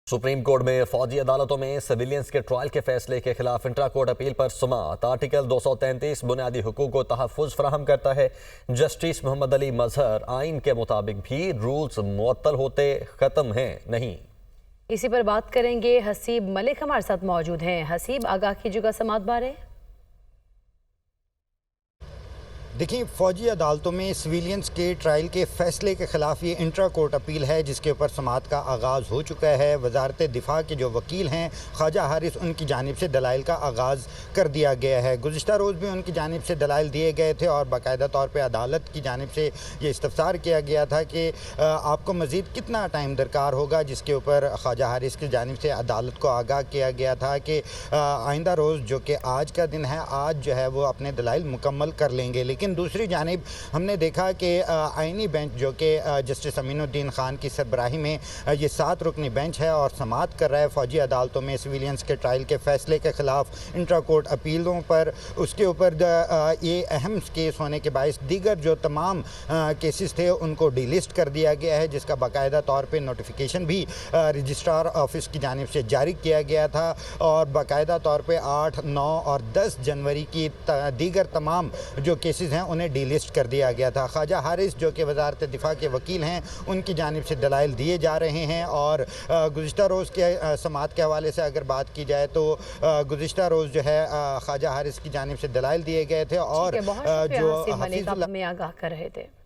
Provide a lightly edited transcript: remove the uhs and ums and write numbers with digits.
Supreme court में फौजी अदालतों में सिविलियंस के ट्रायल के फैसले के खिलाफ इंट्रा कोर्ट अपील पर समाअत। आर्टिकल 233 बुनियादी हुकूक को तहफ़्फ़ुज़ फराहम करता है। जस्टिस मोहम्मद अली मजहर आइन के मुताबिक भी रूल्स मुअत्तल होते ख़त्म हैं नहीं। इसी पर बात करेंगे। हसीब मलिक हमारे साथ मौजूद हैं। हसीब, आगाह कीजिएगा समाअत बारे। देखिए, फ़ौजी अदालतों में सिविलियंस के ट्रायल के फ़ैसले के ख़िलाफ़ ये इंट्रा कोर्ट अपील है, जिसके ऊपर समाअत का आगाज़ हो चुका है। वजारत दिफ़ा के जो वकील हैं ख्वाजा हारिस, उनकी जानिब से दलाइल का आगाज़ कर दिया गया है। गुज़िश्ता रोज़ भी उनकी जानिब से दलाइल दिए गए थे और बाकायदा तौर पर अदालत की जानिब से ये इस्तफ़सार किया गया था कि आपको मज़ीद कितना टाइम दरकार होगा, जिसके ऊपर ख्वाजा हारिस की जानिब से अदालत को आगाह किया गया था कि आइंदा रोज़ जो कि आज का दिन है, आज जो है वो अपने दलाइल मुकम्मल कर लेंगे। लेकिन दूसरी जानिब हमने देखा कि आइनी बेंच जो कि जस्टिस अमीनुद्दीन खान की सरबराही में ये 7 रुकनी बेंच है और समाअत कर रहा है फ़ौजी अदालतों में सिविलियंस के ट्रायल के फ़ैसले के ख़िलाफ़ इंट्रा कोर्ट अपीलों पर। उसके ऊपर ये अहम केस होने के बायस दीगर जो तमाम केसेस थे उनको डिलिस्ट कर दिया गया है, जिसका बाकायदा तौर पर नोटिफिकेशन भी रजिस्ट्रार ऑफिस की जानिब से जारी किया गया था और बाकायदा तौर पर 8, 9 और 10 जनवरी की दीगर तमाम जो केसेस हैं उन्हें डिलिस्ट कर दिया गया था। ख्वाजा हारिस जो कि वजारत दिफ़ा के वकील हैं, उनकी जानिब से दलाइल दिए जा रहे हैं और गुज़िश्ता रोज़ के समाअत के हवाले से अगर बात की जाए तो गुज़िश्ता रोज़ जो है ख्वाजा हारिस की जानिब से दलाइल दिए गए थे और जो में आगाह कर रहे थे।